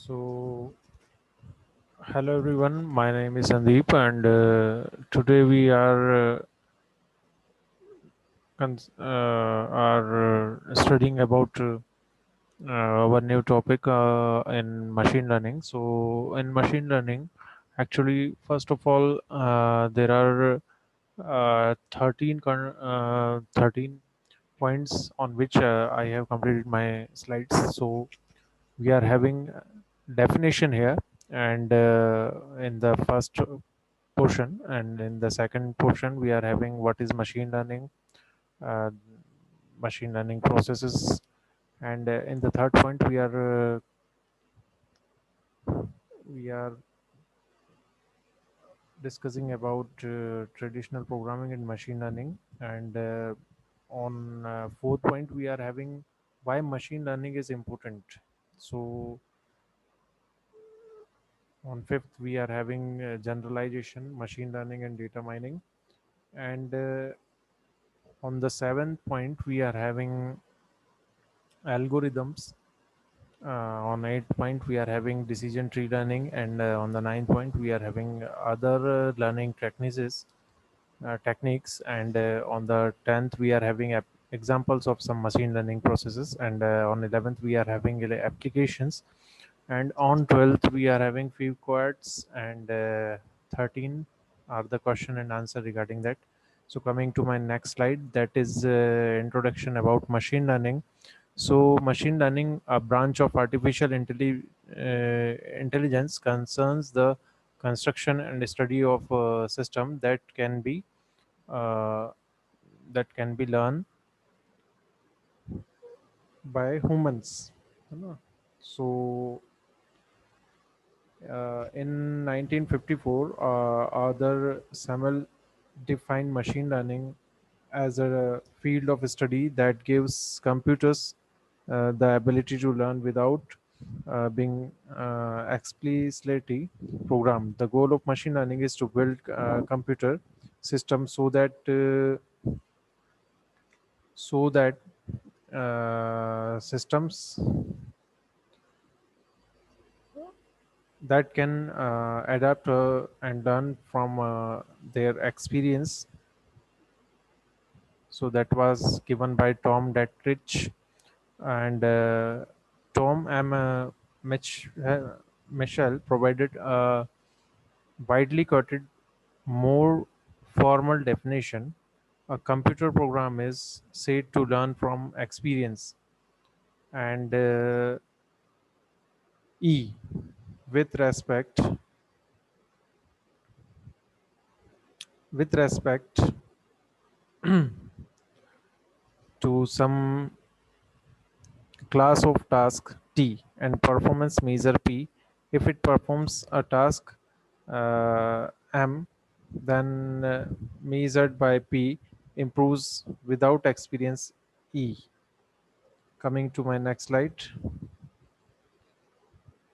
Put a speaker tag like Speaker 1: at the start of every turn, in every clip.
Speaker 1: So, hello everyone. My name is Sandeep, and today we are studying about our new topic in machine learning. So, in machine learning, actually, first of all, there are 13 points on which I have completed my slides. So, we are having definition here, and in the first portion, and in the second portion we are having what is uh, machine learning processes, and in the third point we are discussing about traditional programming and machine learning, and on fourth point we are having why machine learning is important. So on fifth, we are having generalization, machine learning, and data mining. And on the seventh point, we are having algorithms. On eighth point, we are having decision tree learning, and on the ninth point, we are having other learning techniques, and on the 10th we are having examples of some machine learning processes, and on 11th we are having applications, and on 12th we are having few quotes, and 13 are the question and answer regarding that. So coming to my next slide, that is introduction about machine learning. So machine learning, a branch of artificial intelligence, concerns the construction and study of a system uh, that can be learned by humans. है ना? So in 1954, Arthur Samuel defined machine learning as a field of study that gives computers the ability to learn without being explicitly programmed. The goal of machine learning is to build computer systems so that systems that can adapt and learn from their experience. So that was given by Tom Detrich, and Tom M. Michel provided a widely quoted, more formal definition. A computer program is said to learn from experience, and E, with respect to some class of task T and performance measure P. If it performs a task M, then measured by P improves without experience E. Coming to my next slide.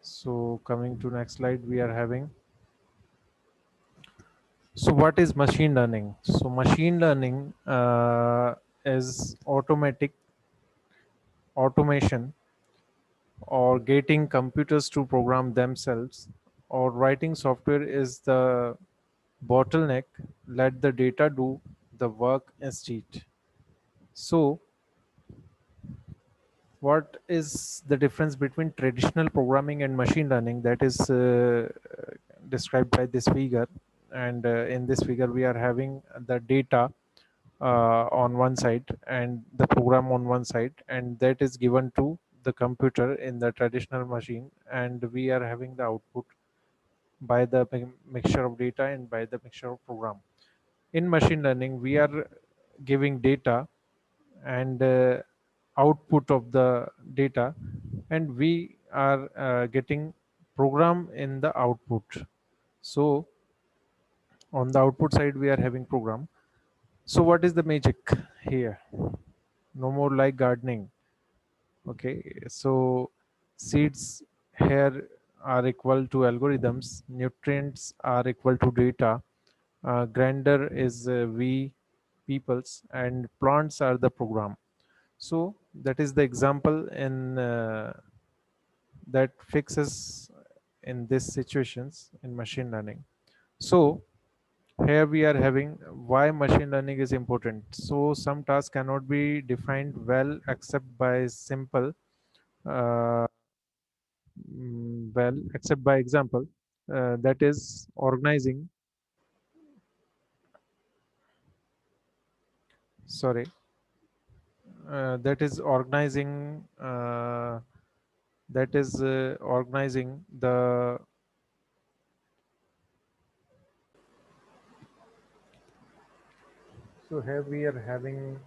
Speaker 1: So coming to next slide, we are having. So what is machine learning? So machine learning is automation, or getting computers to program themselves, or writing software is the bottleneck. Let the data do the work instead. So what is the difference between traditional programming and machine learning? That is described by this figure, and in this figure we are having the data on one side and the program on one side, and that is given to the computer in the traditional machine, and we are having the output by the mixture of data and by the mixture of program. In machine learning we are giving data and output of the data, and we are getting program in the output. So on the output side we are having program. So what is the magic here? No more like gardening. Okay, so seeds here are equal to algorithms, nutrients are equal to data, grander is we peoples, and plants are the program. So that is the example in that fixes in these situations in machine learning. So here we are having why machine learning is important. So some tasks cannot be defined well except by simple uh, well except by example, that is organizing, sorry, that is organizing organizing the. So here we are having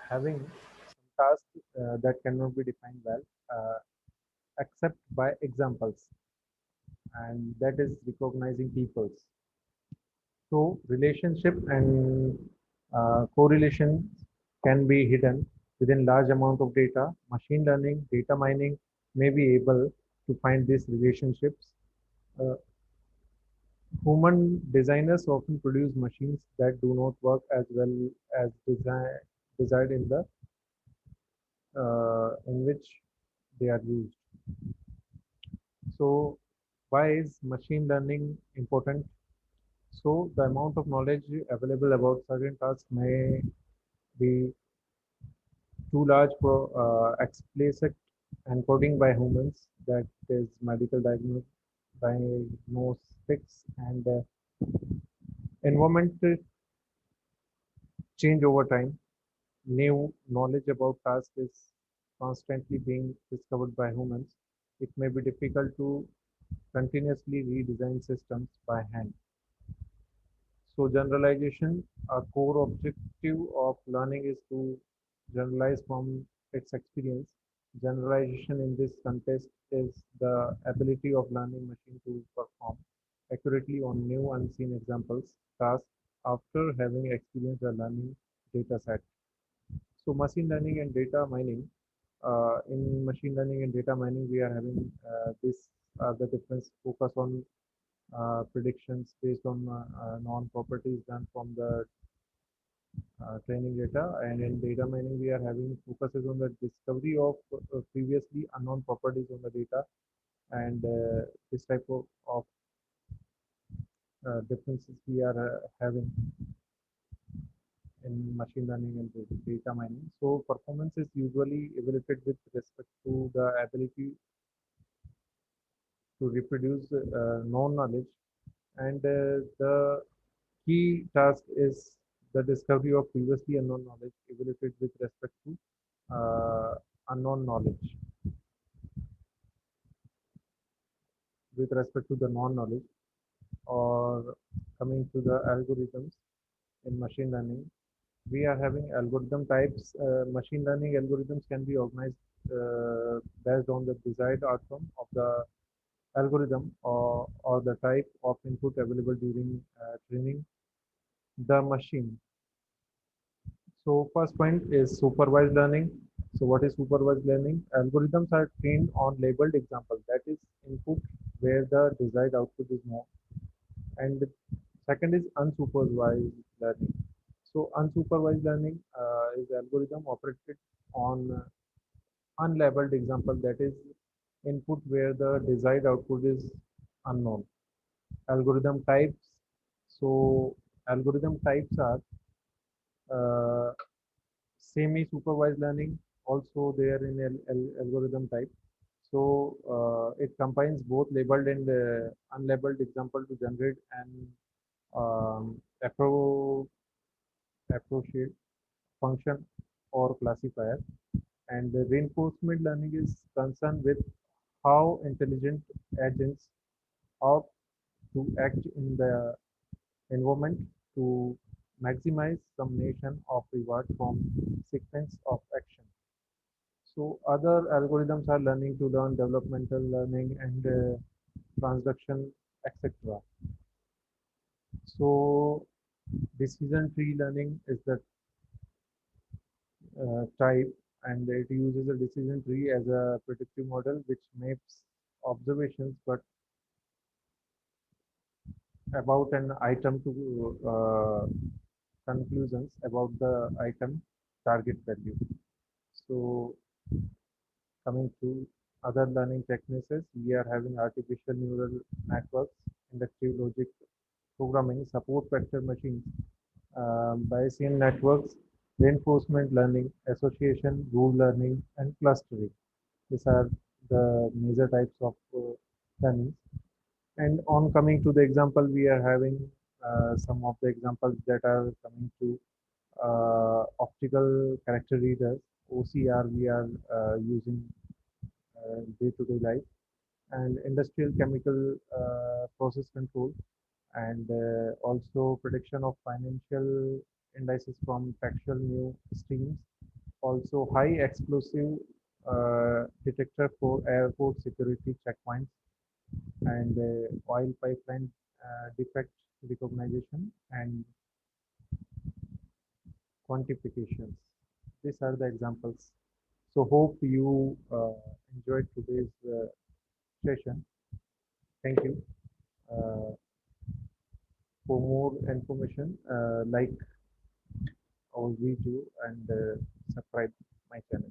Speaker 1: having some tasks that cannot be defined well except by examples, and that is recognizing peoples. So relationship and correlation can be hidden within large amount of data. Machine learning, data mining may be able to find these relationships. Uh, Human designers often produce machines that do not work as well as desired in which they are used. So, why is machine learning important? So, the amount of knowledge available about certain tasks may be too large for explicit encoding by humans, that is medical diagnostics and environment change over time. New knowledge about tasks is constantly being discovered by humans. It may be difficult to continuously redesign systems by hand. So generalization, a core objective of learning is to generalize from its experience. Generalization in this context is the ability of learning machine to perform accurately on new unseen examples tasks after having experienced a learning data set. So machine learning and data mining. In machine learning and data mining, we are having this the difference focus on predictions based on non-properties done from the training data, and in data mining we are having focuses on the discovery of previously unknown properties on the data, and this type of differences we are having in machine learning and data mining. So performance is usually evaluated with respect to the ability to reproduce known knowledge, and the key task is the discovery of previously unknown knowledge evaluated with respect to unknown knowledge, with respect to the non-knowledge, or coming to the algorithms in machine learning. We are having algorithm types. Machine learning algorithms can be organized based on the desired outcome of the algorithm, or the type of input available during training the machine. So first point is supervised learning. So what is supervised learning? Algorithms are trained on labeled examples, that is input where the desired output is known. And second is unsupervised learning. So unsupervised learning is algorithm operated on unlabeled example, that is input where the desired output is unknown. Algorithm types. So algorithm types are uh, semi-supervised learning, also there in algorithm type. So it combines both labeled and unlabeled example to generate an appropriate function or classifier. And the reinforcement learning is concerned with how intelligent agents ought to act in the environment to maximize summation of reward from sequence of action. So other algorithms are learning to learn, developmental learning, and transduction, etc. So decision tree learning is the type, and it uses a decision tree as a predictive model which maps observations but about an item to conclusions about the item target value. So Coming to other learning techniques, we are having artificial neural networks, inductive logic programming, support vector machines, Bayesian networks, reinforcement learning, association, rule learning, and clustering. These are the major types of learning. And on coming to the example, we are having some of the examples that are coming to optical character readers, OCR, we are using day-to-day life, and industrial chemical process control, and also prediction of financial indices from factual new streams, also high explosive detector for airport security checkpoints, and oil pipeline defect recognition and quantifications. These are the examples. So hope you enjoyed today's session. Thank you. Uh, for more information, like our video and subscribe my channel.